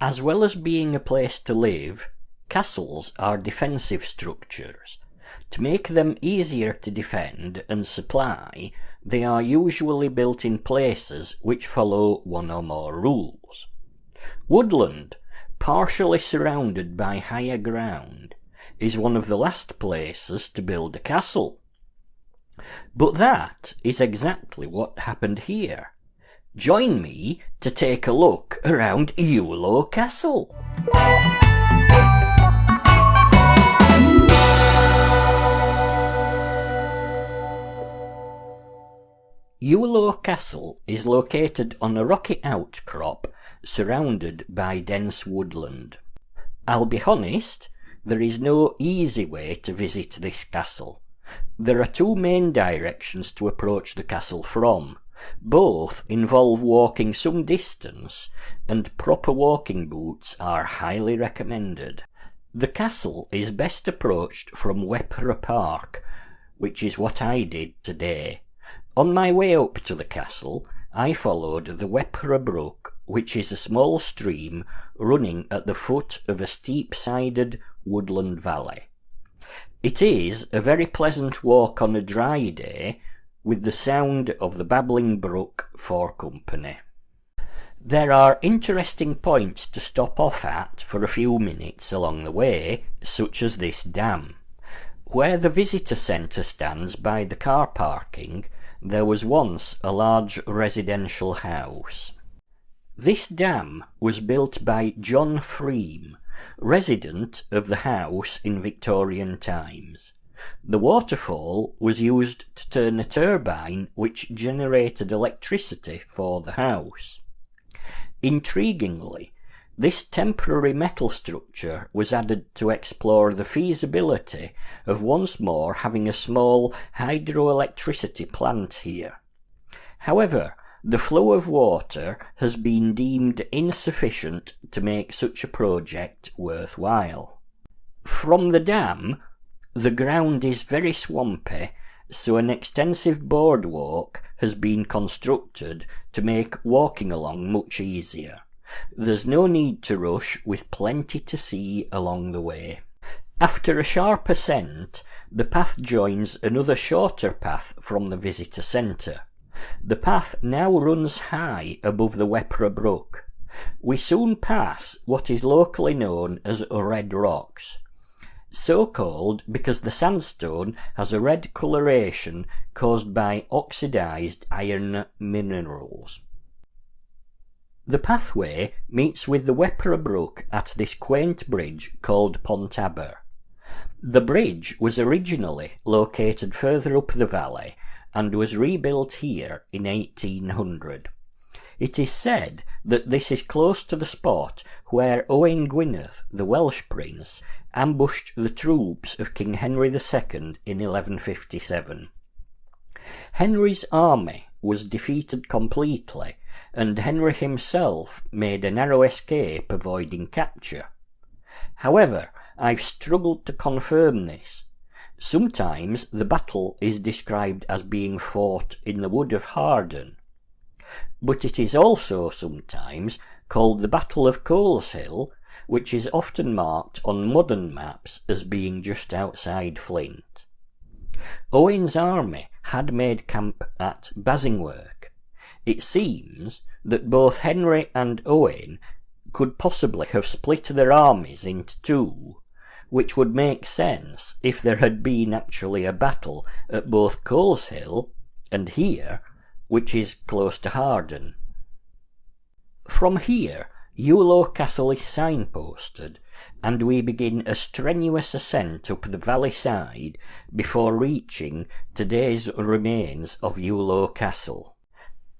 As well as being a place to live, castles are defensive structures. To make them easier to defend and supply, they are usually built in places which follow one or more rules. Woodland, partially surrounded by higher ground, is one of the last places to build a castle. But that is exactly what happened here. Join me to take a look around Ewloe Castle. Ewloe Castle is located on a rocky outcrop surrounded by dense woodland. I'll be honest, there is no easy way to visit this castle. There are two main directions to approach the castle from. Both involve walking some distance, and proper walking boots are highly recommended. The castle is best approached from Wepre Park, which is what I did today. On my way up to the castle, I followed the Wepre Brook, which is a small stream running at the foot of a steep-sided woodland valley. It is a very pleasant walk on a dry day, with the sound of the babbling brook for company. There are interesting points to stop off at for a few minutes along the way, such as this dam. Where the visitor centre stands by the car parking, there was once a large residential house. This dam was built by John Freem, resident of the house in Victorian times. The waterfall was used to turn a turbine which generated electricity for the house. Intriguingly, this temporary metal structure was added to explore the feasibility of once more having a small hydroelectricity plant here. However, the flow of water has been deemed insufficient to make such a project worthwhile. From the dam, the ground is very swampy, so an extensive boardwalk has been constructed to make walking along much easier. There's no need to rush, with plenty to see along the way. After a sharp ascent, the path joins another shorter path from the visitor centre. The path now runs high above the Wepre Brook. We soon pass what is locally known as Red Rocks, so called because the sandstone has a red coloration caused by oxidised iron minerals. The pathway meets with the Wepre Brook at this quaint bridge called Pont Aber. The bridge was originally located further up the valley and was rebuilt here in 1800. It is said that this is close to the spot where Owain Gwynedd, the Welsh prince, ambushed the troops of King Henry II in 1157. Henry's army was defeated completely, and Henry himself made a narrow escape avoiding capture. However, I've struggled to confirm this. Sometimes the battle is described as being fought in the wood of Harden, but it is also sometimes called the Battle of Coleshill, which is often marked on modern maps as being just outside Flint. Owain's army had made camp at Basingwork. It seems that both Henry and Owain could possibly have split their armies into two, which would make sense if there had been actually a battle at both Coleshill and here, which is close to Harden. From here, Ewloe Castle is signposted, and we begin a strenuous ascent up the valley side before reaching today's remains of Ewloe Castle.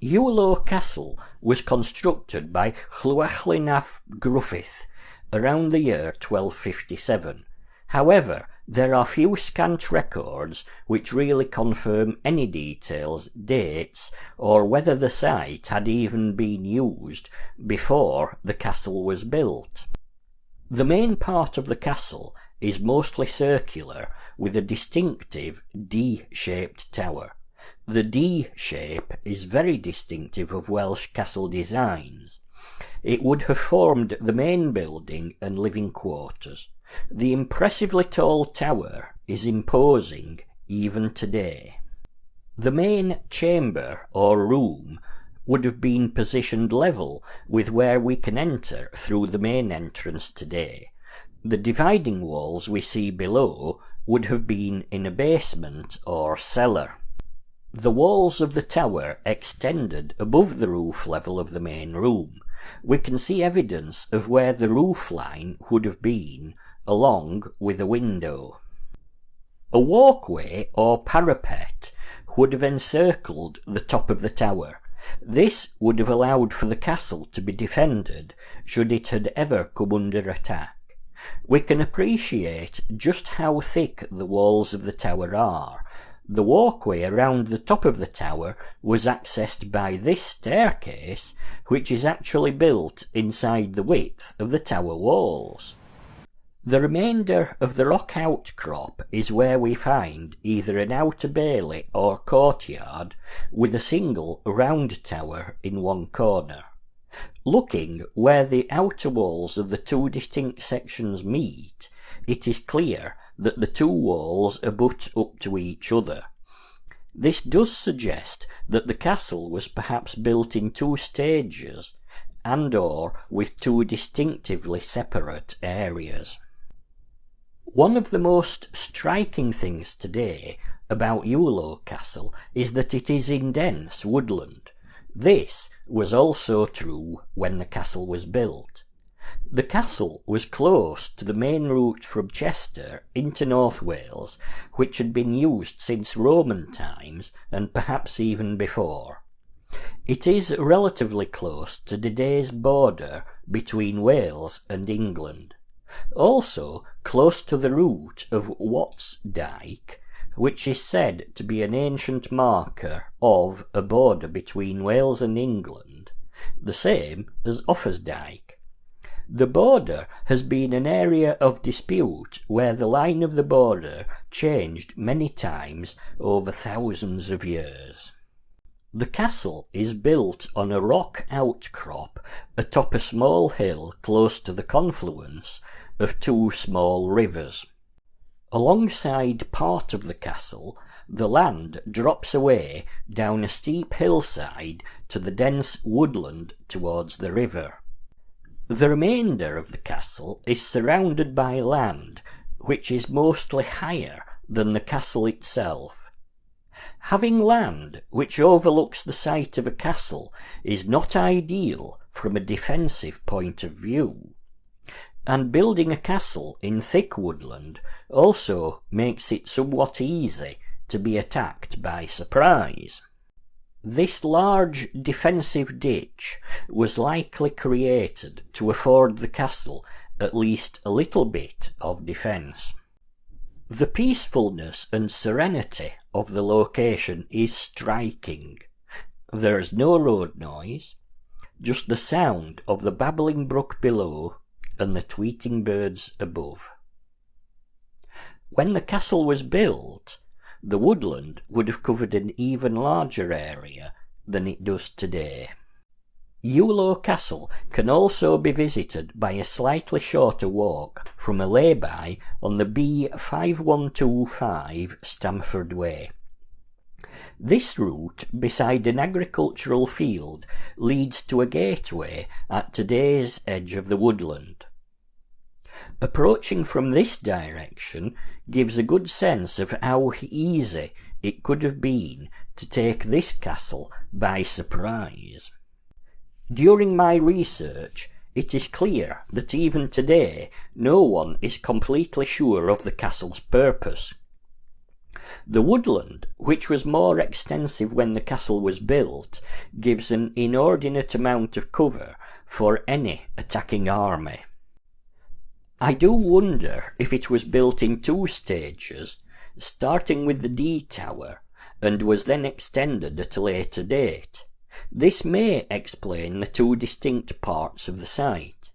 Ewloe Castle was constructed by Llewellyn of Gruffydd around the year 1257. However, there are few scant records which really confirm any details, dates, or whether the site had even been used before the castle was built. The main part of the castle is mostly circular, with a distinctive D-shaped tower. The D shape is very distinctive of Welsh castle designs. It would have formed the main building and living quarters. The impressively tall tower is imposing even today. The main chamber or room would have been positioned level with where we can enter through the main entrance today. The dividing walls we see below would have been in a basement or cellar. The walls of the tower extended above the roof level of the main room. We can see evidence of where the roof line would have been, along with a window. A walkway or parapet would have encircled the top of the tower. This would have allowed for the castle to be defended should it had ever come under attack. We can appreciate just how thick the walls of the tower are. The walkway around the top of the tower was accessed by this staircase, which is actually built inside the width of the tower walls. The remainder of the rock outcrop is where we find either an outer bailey or courtyard with a single round tower in one corner. Looking where the outer walls of the two distinct sections meet, it is clear that the two walls abut up to each other. This does suggest that the castle was perhaps built in two stages and/or with two distinctively separate areas. One of the most striking things today about Ewloe Castle is that it is in dense woodland. This was also true when the castle was built. The castle was close to the main route from Chester into North Wales, which had been used since Roman times and perhaps even before. It is relatively close to today's border between Wales and England. Also close to the route of Wat's Dyke, which is said to be an ancient marker of a border between Wales and England, the same as Offa's Dyke. The border has been an area of dispute where the line of the border changed many times over thousands of years. The castle is built on a rock outcrop atop a small hill close to the confluence of two small rivers. Alongside part of the castle, the land drops away down a steep hillside to the dense woodland towards the river. The remainder of the castle is surrounded by land which is mostly higher than the castle itself. Having land which overlooks the site of a castle is not ideal from a defensive point of view, and building a castle in thick woodland also makes it somewhat easy to be attacked by surprise. This large defensive ditch was likely created to afford the castle at least a little bit of defence. The peacefulness and serenity of the location is striking. There is no road noise, just the sound of the babbling brook below and the tweeting birds above. When the castle was built, the woodland would have covered an even larger area than it does today. Ewloe Castle can also be visited by a slightly shorter walk from a lay-by on the B5125 Stamford Way. This route, beside an agricultural field, leads to a gateway at today's edge of the woodland. Approaching from this direction gives a good sense of how easy it could have been to take this castle by surprise. During my research, it is clear that even today no one is completely sure of the castle's purpose. The woodland, which was more extensive when the castle was built, gives an inordinate amount of cover for any attacking army. I do wonder if it was built in two stages, starting with the D Tower, and was then extended at a later date. This may explain the two distinct parts of the site.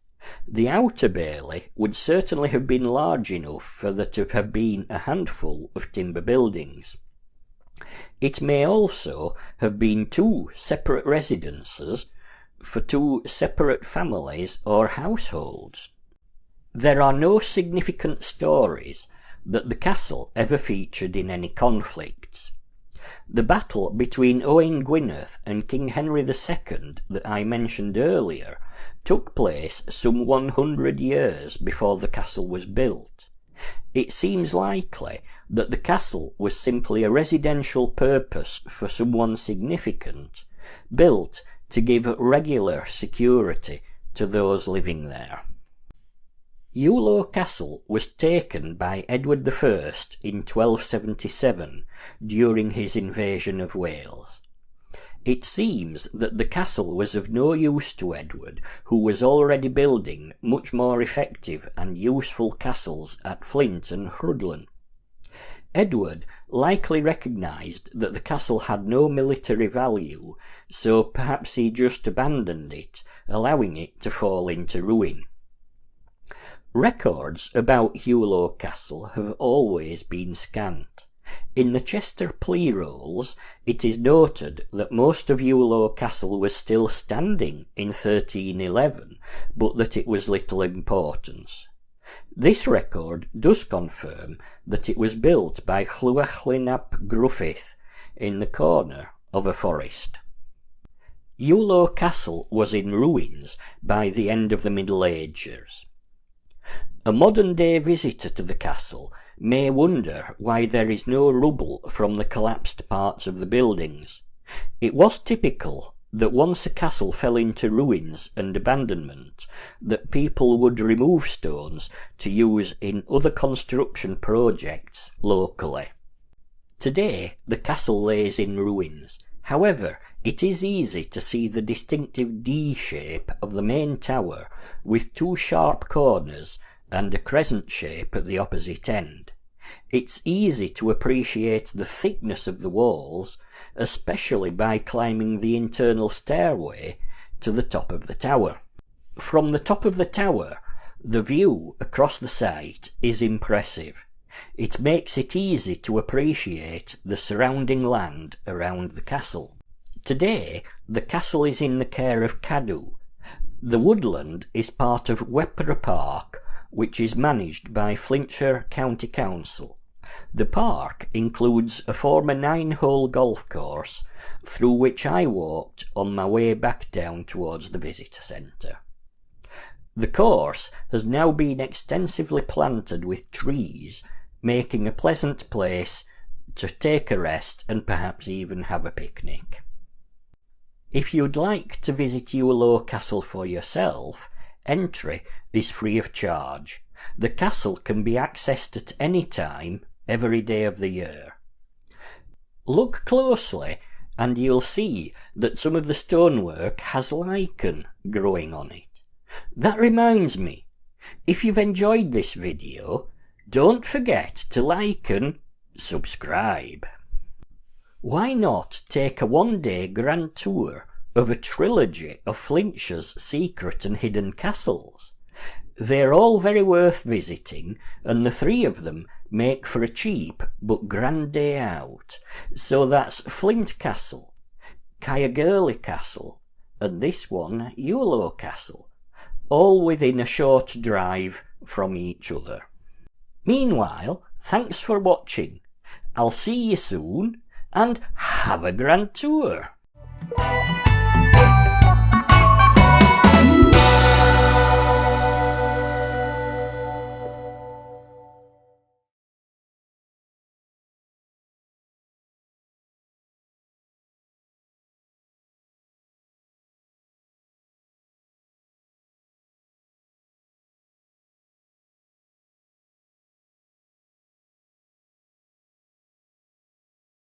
The outer bailey would certainly have been large enough for there to have been a handful of timber buildings. It may also have been two separate residences for two separate families or households. There are no significant stories that the castle ever featured in any conflicts. The battle between Owain Gwynedd and King Henry II that I mentioned earlier took place some 100 years before the castle was built. It seems likely that the castle was simply a residential purpose for someone significant, built to give regular security to those living there. Ewloe Castle was taken by Edward I in 1277 during his invasion of Wales. It seems that the castle was of no use to Edward, who was already building much more effective and useful castles at Flint and Rhuddlan. Edward likely recognised that the castle had no military value, so perhaps he just abandoned it, allowing it to fall into ruin. Records about Ewloe Castle have always been scant. In the Chester Plea Rolls, it is noted that most of Ewloe Castle was still standing in 1311, but that it was little importance. This record does confirm that it was built by Llewellyn ap Gruffydd in the corner of a forest. Ewloe Castle was in ruins by the end of the Middle Ages. A modern-day visitor to the castle may wonder why there is no rubble from the collapsed parts of the buildings. It was typical that once a castle fell into ruins and abandonment, that people would remove stones to use in other construction projects locally. Today, the castle lays in ruins. However, it is easy to see the distinctive D shape of the main tower with two sharp corners and a crescent shape at the opposite end. It's easy to appreciate the thickness of the walls, especially by climbing the internal stairway to the top of the tower. From the top of the tower, the view across the site is impressive. It makes it easy to appreciate the surrounding land around the castle. Today, the castle is in the care of Cadw. The woodland is part of Wepre Park, which is managed by Flintshire County Council. The park includes a former 9-hole golf course, through which I walked on my way back down towards the visitor centre. The course has now been extensively planted with trees, making a pleasant place to take a rest and perhaps even have a picnic. If you'd like to visit Ewloe Castle for yourself, entry is free of charge. The castle can be accessed at any time, every day of the year. Look closely and you'll see that some of the stonework has lichen growing on it. That reminds me, if you've enjoyed this video, don't forget to like and subscribe. Why not take a one-day grand tour of a trilogy of Flintshire's secret and hidden castles? They're all very worth visiting, and the three of them make for a cheap but grand day out. So that's Flint Castle, Caergurley Castle, and this one, Ewloe Castle, all within a short drive from each other. Meanwhile, thanks for watching. I'll see you soon, and have a grand tour.